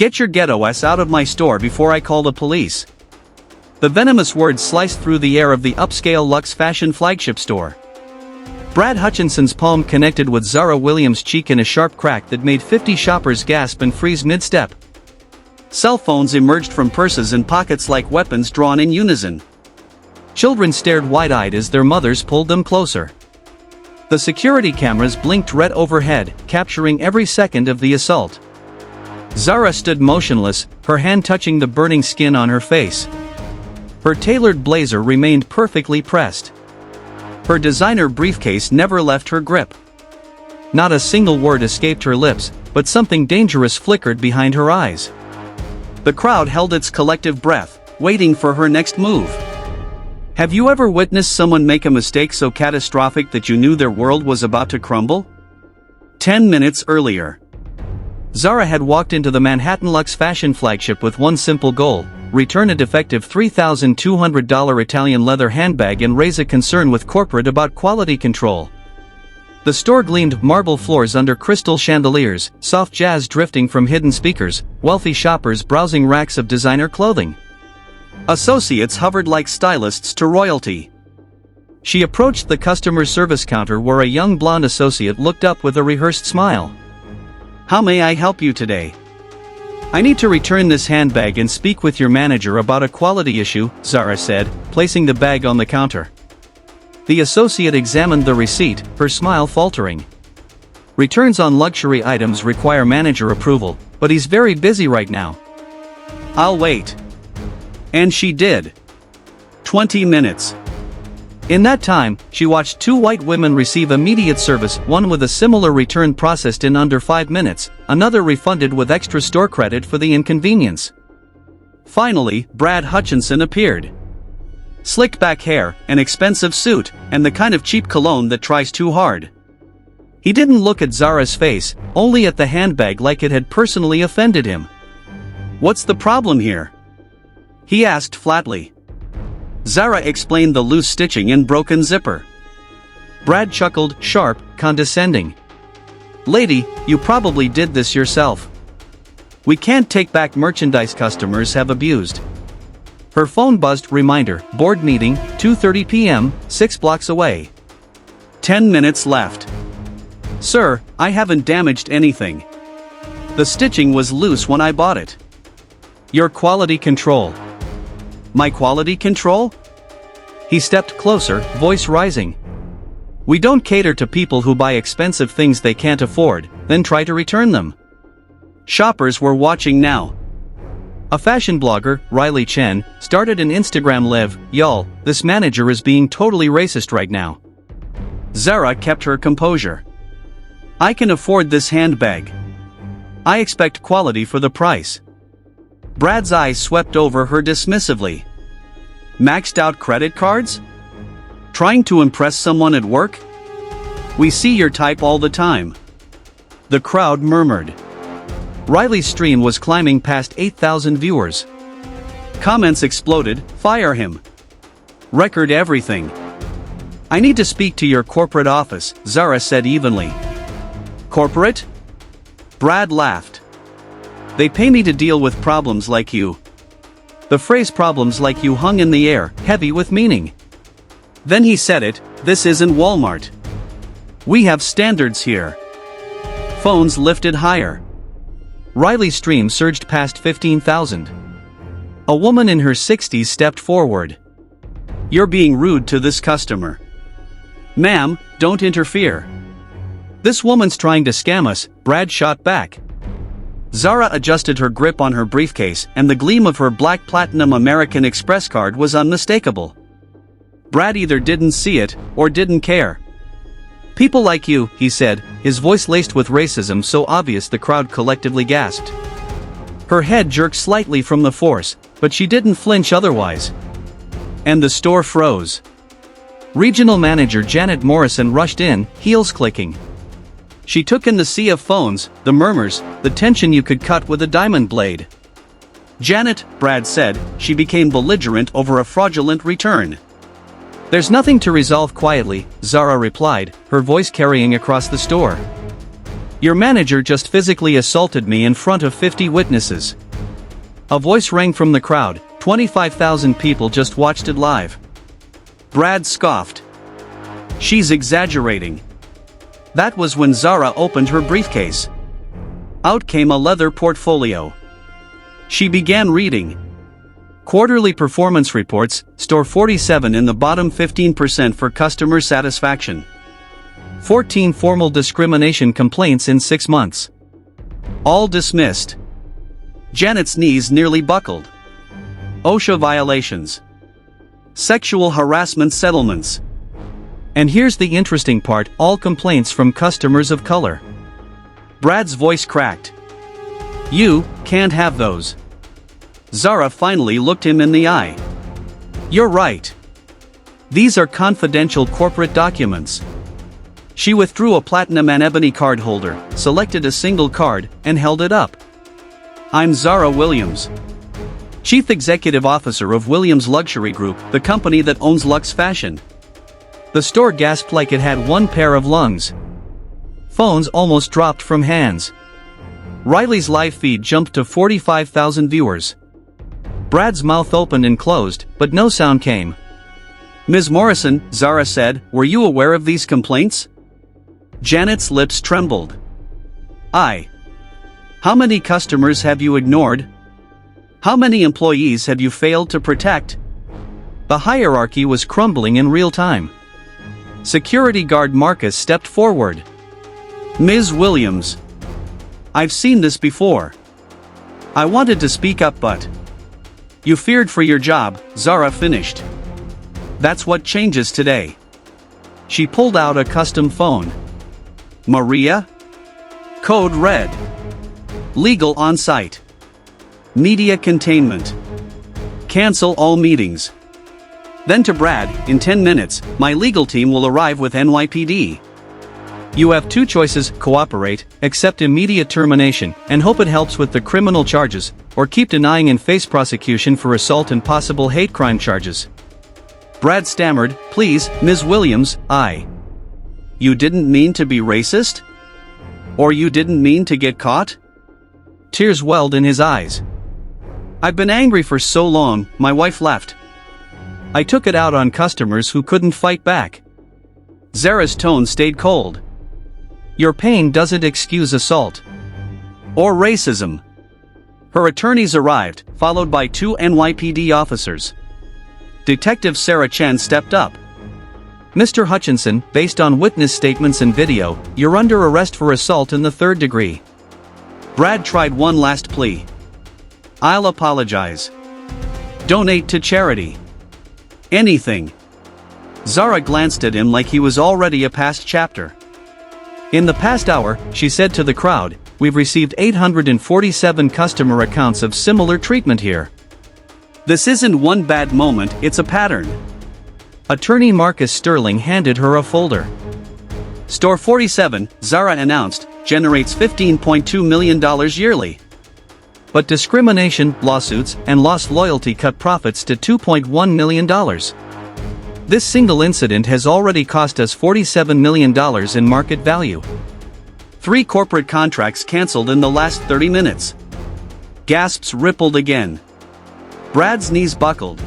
Get your ghetto ass out of my store before I call the police. The venomous words sliced through the air of the upscale luxe fashion flagship store. Brad Hutchinson's palm connected with Zara Williams' cheek in a sharp crack that made 50 shoppers gasp and freeze mid-step. Cell phones emerged from purses and pockets like weapons drawn in unison. Children stared wide-eyed as their mothers pulled them closer. The security cameras blinked red overhead, capturing every second of the assault. Zara stood motionless, her hand touching the burning skin on her face. Her tailored blazer remained perfectly pressed. Her designer briefcase never left her grip. Not a single word escaped her lips, but something dangerous flickered behind her eyes. The crowd held its collective breath, waiting for her next move. Have you ever witnessed someone make a mistake so catastrophic that you knew their world was about to crumble? 10 minutes earlier, Zara had walked into the Manhattan Luxe fashion flagship with one simple goal: return a defective $3,200 Italian leather handbag and raise a concern with corporate about quality control. The store gleamed marble floors under crystal chandeliers, soft jazz drifting from hidden speakers, wealthy shoppers browsing racks of designer clothing. Associates hovered like stylists to royalty. She approached the customer service counter where a young blonde associate looked up with a rehearsed smile. "How may I help you today?" "I need to return this handbag and speak with your manager about a quality issue," Zara said, placing the bag on the counter. The associate examined the receipt, her smile faltering. "Returns on luxury items require manager approval, but he's very busy right now." "I'll wait." And she did. 20 minutes. In that time, she watched two white women receive immediate service, one with a similar return processed in under 5 minutes, another refunded with extra store credit for the inconvenience. Finally, Brad Hutchinson appeared. Slick back hair, an expensive suit, and the kind of cheap cologne that tries too hard. He didn't look at Zara's face, only at the handbag, like it had personally offended him. "What's the problem here?" he asked flatly. Zara explained the loose stitching and broken zipper. Brad chuckled, sharp, condescending. "Lady, you probably did this yourself. We can't take back merchandise customers have abused." Her phone buzzed, reminder, board meeting, 2:30 p.m., 6 blocks away. 10 minutes left. "Sir, I haven't damaged anything. The stitching was loose when I bought it." "Your quality control." "My quality control?" He stepped closer, voice rising. "We don't cater to people who buy expensive things they can't afford, then try to return them." Shoppers were watching now. A fashion blogger, Riley Chen, started an Instagram live, "Y'all, this manager is being totally racist right now." Zara kept her composure. "I can afford this handbag. I expect quality for the price." Brad's eyes swept over her dismissively. "Maxed out credit cards? Trying to impress someone at work? We see your type all the time." The crowd murmured. Riley's stream was climbing past 8,000 viewers. Comments exploded, "Fire him. Record everything." "I need to speak to your corporate office," Zara said evenly. "Corporate?" Brad laughed. "They pay me to deal with problems like you." The phrase "problems like you" hung in the air, heavy with meaning. Then he said it, "This isn't Walmart. We have standards here." Phones lifted higher. Riley's stream surged past 15,000. A woman in her 60s stepped forward. "You're being rude to this customer." "Ma'am, don't interfere. This woman's trying to scam us," Brad shot back. Zara adjusted her grip on her briefcase, and the gleam of her black platinum American Express card was unmistakable. Brad either didn't see it, or didn't care. "People like you," he said, his voice laced with racism so obvious the crowd collectively gasped. Her head jerked slightly from the force, but she didn't flinch otherwise. And the store froze. Regional manager Janet Morrison rushed in, heels clicking. She took in the sea of phones, the murmurs, the tension you could cut with a diamond blade. "Janet," Brad said, she became belligerent over a fraudulent return. "There's nothing to resolve quietly," Zara replied, her voice carrying across the store. Your manager just physically assaulted me in front of 50 witnesses. A voice rang from the crowd. 25,000 people just watched it live. Brad scoffed. She's exaggerating. That was when Zara opened her briefcase. Out came a leather portfolio. She began reading. Quarterly performance reports, store 47 in the bottom 15% for customer satisfaction. 14 formal discrimination complaints in 6 months. All dismissed. Janet's knees nearly buckled. OSHA violations. Sexual harassment settlements. And here's the interesting part, all complaints from customers of color. Brad's voice cracked. You can't have those. Zara finally looked him in the eye. You're right. These are confidential corporate documents. She withdrew a platinum and ebony card holder, selected a single card, and held it up. I'm Zara Williams, Chief Executive Officer of Williams Luxury Group, the company that owns Luxe Fashion. The store gasped like it had one pair of lungs. Phones almost dropped from hands. Riley's live feed jumped to 45,000 viewers. Brad's mouth opened and closed, but no sound came. Ms. Morrison, Zara said, were you aware of these complaints? Janet's lips trembled. How many customers have you ignored? How many employees have you failed to protect? The hierarchy was crumbling in real time. Security guard Marcus stepped forward. Ms. Williams. I've seen this before. I wanted to speak up but... You feared for your job, Zara finished. That's what changes today. She pulled out a custom phone. Maria? Code red. Legal on-site. Media containment. Cancel all meetings. Then to Brad, in 10 minutes, my legal team will arrive with NYPD. You have 2 choices, cooperate, accept immediate termination, and hope it helps with the criminal charges, or keep denying and face prosecution for assault and possible hate crime charges. Brad stammered, please, Ms. Williams, You didn't mean to be racist? Or you didn't mean to get caught? Tears welled in his eyes. I've been angry for so long, my wife left. I took it out on customers who couldn't fight back. Zara's tone stayed cold. Your pain doesn't excuse assault. Or racism. Her attorneys arrived, followed by 2 NYPD officers. Detective Sarah Chen stepped up. Mr. Hutchinson, based on witness statements and video, you're under arrest for assault in the 3rd degree. Brad tried one last plea. I'll apologize. Donate to charity. Anything. Zara glanced at him like he was already a past chapter. In the past hour, she said to the crowd, we've received 847 customer accounts of similar treatment here. This isn't one bad moment, it's a pattern. Attorney Marcus Sterling handed her a folder. Store 47, Zara announced, generates $15.2 million yearly. But discrimination, lawsuits, and lost loyalty cut profits to $2.1 million. This single incident has already cost us $47 million in market value. 3 corporate contracts canceled in the last 30 minutes. Gasps rippled again. Brad's knees buckled.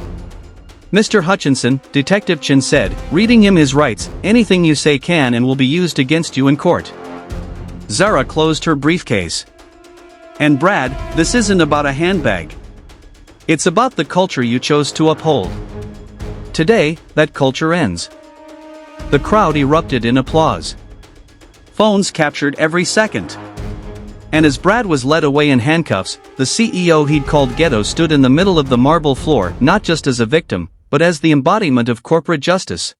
Mr. Hutchinson, Detective Chen said, reading him his rights, anything you say can and will be used against you in court. Zara closed her briefcase. And Brad, this isn't about a handbag. It's about the culture you chose to uphold. Today, that culture ends. The crowd erupted in applause. Phones captured every second. And as Brad was led away in handcuffs, the CEO he'd called ghetto stood in the middle of the marble floor, not just as a victim, but as the embodiment of corporate justice.